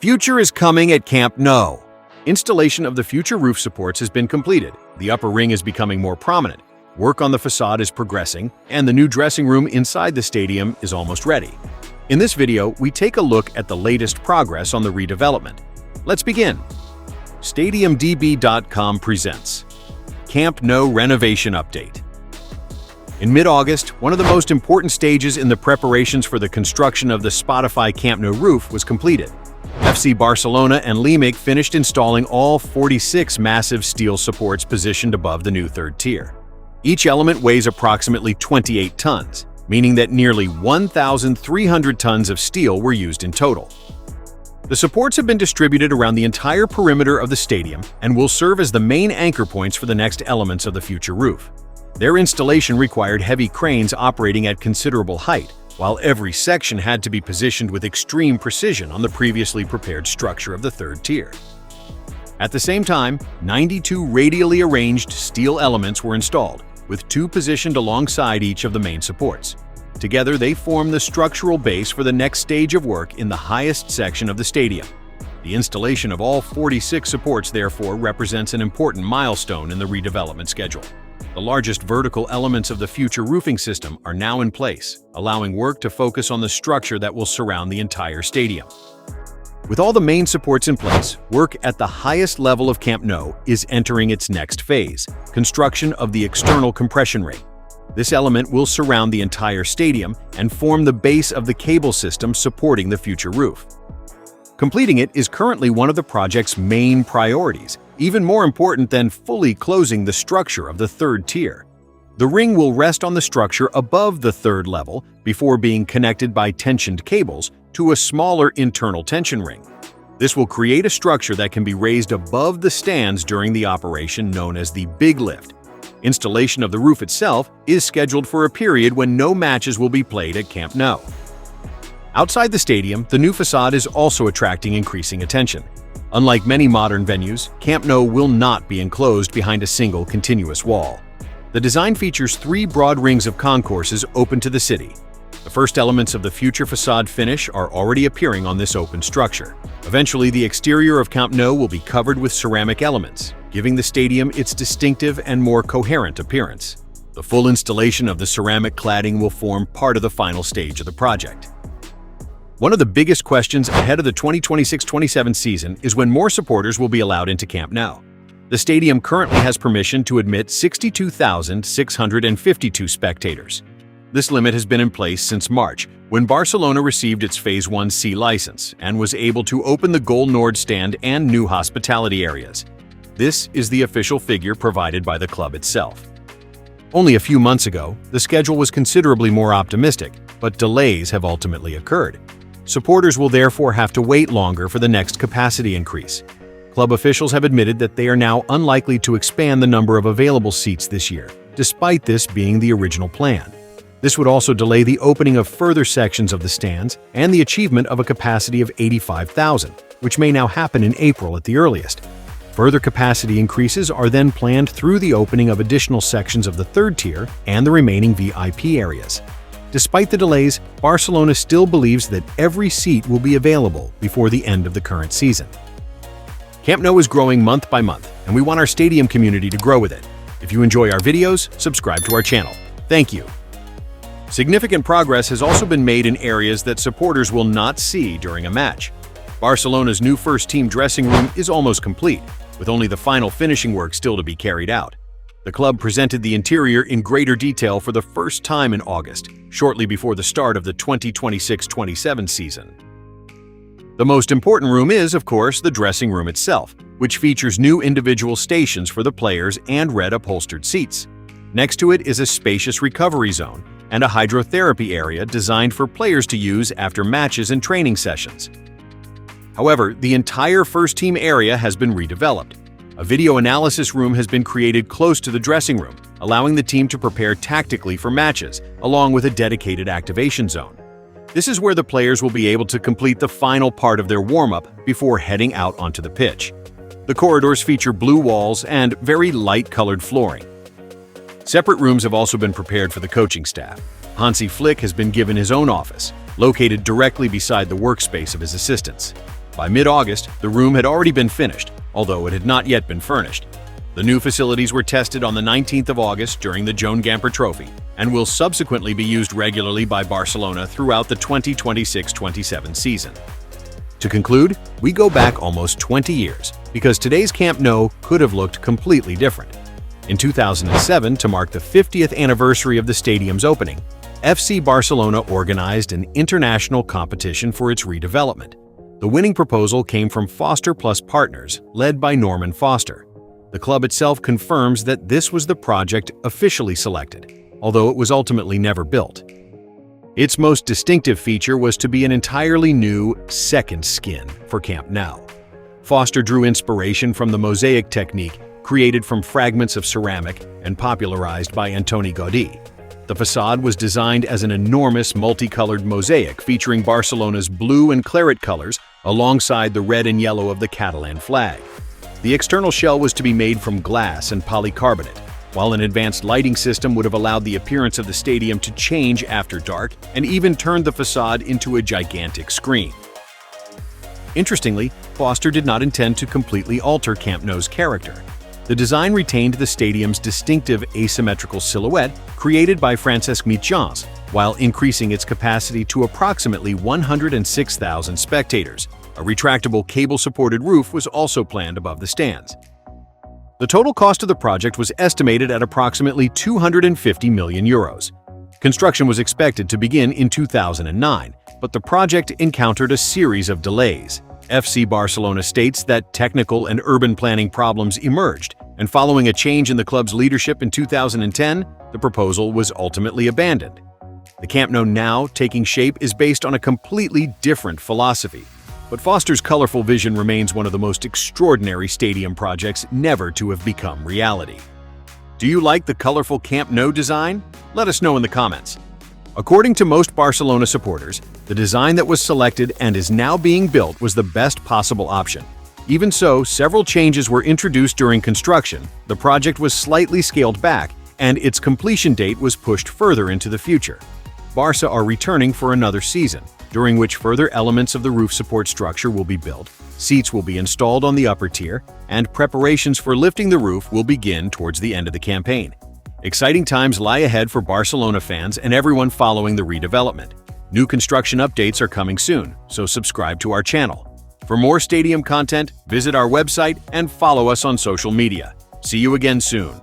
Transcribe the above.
Future is coming at Camp Nou. Installation of the future roof supports has been completed. The upper ring is becoming more prominent. Work on the facade is progressing, and the new dressing room inside the stadium is almost ready. In this video, we take a look at the latest progress on the redevelopment. Let's begin. StadiumDB.com presents Camp Nou Renovation Update. In mid-August, one of the most important stages in the preparations for the construction of the Spotify Camp Nou roof was completed. FC Barcelona and Leipzig finished installing all 46 massive steel supports positioned above the new third tier. Each element weighs approximately 28 tons, meaning that nearly 1,300 tons of steel were used in total. The supports have been distributed around the entire perimeter of the stadium and will serve as the main anchor points for the next elements of the future roof. Their installation required heavy cranes operating at considerable height, while every section had to be positioned with extreme precision on the previously prepared structure of the third tier. At the same time, 92 radially arranged steel elements were installed, with 2 positioned alongside each of the main supports. Together, they form the structural base for the next stage of work in the highest section of the stadium. The installation of all 46 supports, therefore, represents an important milestone in the redevelopment schedule. The largest vertical elements of the future roofing system are now in place, allowing work to focus on the structure that will surround the entire stadium. With all the main supports in place, work at the highest level of Camp Nou is entering its next phase, construction of the external compression ring. This element will surround the entire stadium and form the base of the cable system supporting the future roof. Completing it is currently one of the project's main priorities, even more important than fully closing the structure of the third tier. The ring will rest on the structure above the third level before being connected by tensioned cables to a smaller internal tension ring. This will create a structure that can be raised above the stands during the operation known as the Big Lift. Installation of the roof itself is scheduled for a period when no matches will be played at Camp Nou. Outside the stadium, the new facade is also attracting increasing attention. Unlike many modern venues, Camp Nou will not be enclosed behind a single continuous wall. The design features 3 broad rings of concourses open to the city. The first elements of the future facade finish are already appearing on this open structure. Eventually, the exterior of Camp Nou will be covered with ceramic elements, giving the stadium its distinctive and more coherent appearance. The full installation of the ceramic cladding will form part of the final stage of the project. One of the biggest questions ahead of the 2026-27 season is when more supporters will be allowed into Camp Nou. The stadium currently has permission to admit 62,652 spectators. This limit has been in place since March, when Barcelona received its Phase 1C license and was able to open the Goal Nord stand and new hospitality areas. This is the official figure provided by the club itself. Only a few months ago, the schedule was considerably more optimistic, but delays have ultimately occurred. Supporters will therefore have to wait longer for the next capacity increase. Club officials have admitted that they are now unlikely to expand the number of available seats this year, despite this being the original plan. This would also delay the opening of further sections of the stands and the achievement of a capacity of 85,000, which may now happen in April at the earliest. Further capacity increases are then planned through the opening of additional sections of the third tier and the remaining VIP areas. Despite the delays, Barcelona still believes that every seat will be available before the end of the current season. Camp Nou is growing month by month, and we want our stadium community to grow with it. If you enjoy our videos, subscribe to our channel. Thank you. Significant progress has also been made in areas that supporters will not see during a match. Barcelona's new first-team dressing room is almost complete, with only the final finishing work still to be carried out. The club presented the interior in greater detail for the first time in August, shortly before the start of the 2026-27 season. The most important room is, of course, the dressing room itself, which features new individual stations for the players and red upholstered seats. Next to it is a spacious recovery zone and a hydrotherapy area designed for players to use after matches and training sessions. However, the entire first-team area has been redeveloped. A video analysis room has been created close to the dressing room, allowing the team to prepare tactically for matches, along with a dedicated activation zone. This is where the players will be able to complete the final part of their warm-up before heading out onto the pitch. The corridors feature blue walls and very light-colored flooring. Separate rooms have also been prepared for the coaching staff. Hansi Flick has been given his own office, located directly beside the workspace of his assistants. By mid-August, the room had already been finished, although it had not yet been furnished. The new facilities were tested on the 19th of August during the Joan Gamper Trophy and will subsequently be used regularly by Barcelona throughout the 2026-27 season. To conclude, we go back almost 20 years, because today's Camp Nou could have looked completely different. In 2007, to mark the 50th anniversary of the stadium's opening, FC Barcelona organized an international competition for its redevelopment. The winning proposal came from Foster Plus Partners, led by Norman Foster. The club itself confirms that this was the project officially selected, although it was ultimately never built. Its most distinctive feature was to be an entirely new second skin for Camp Nou. Foster drew inspiration from the mosaic technique created from fragments of ceramic and popularized by Antoni Gaudí. The facade was designed as an enormous multicolored mosaic featuring Barcelona's blue and claret colors alongside the red and yellow of the Catalan flag. The external shell was to be made from glass and polycarbonate, while an advanced lighting system would have allowed the appearance of the stadium to change after dark and even turned the facade into a gigantic screen. Interestingly, Foster did not intend to completely alter Camp Nou's character. The design retained the stadium's distinctive asymmetrical silhouette created by Francesc Mitjans, while increasing its capacity to approximately 106,000 spectators. A retractable cable-supported roof was also planned above the stands. The total cost of the project was estimated at approximately €250 million. Construction was expected to begin in 2009, but the project encountered a series of delays. FC Barcelona states that technical and urban planning problems emerged, and following a change in the club's leadership in 2010, the proposal was ultimately abandoned. The Camp Nou now taking shape is based on a completely different philosophy, but Foster's colorful vision remains one of the most extraordinary stadium projects never to have become reality. Do you like the colorful Camp Nou design? Let us know in the comments. According to most Barcelona supporters, the design that was selected and is now being built was the best possible option. Even so, several changes were introduced during construction, the project was slightly scaled back, and its completion date was pushed further into the future. Barca are returning for another season, during which further elements of the roof support structure will be built, seats will be installed on the upper tier, and preparations for lifting the roof will begin towards the end of the campaign. Exciting times lie ahead for Barcelona fans and everyone following the redevelopment. New construction updates are coming soon, so subscribe to our channel. For more stadium content, visit our website and follow us on social media. See you again soon.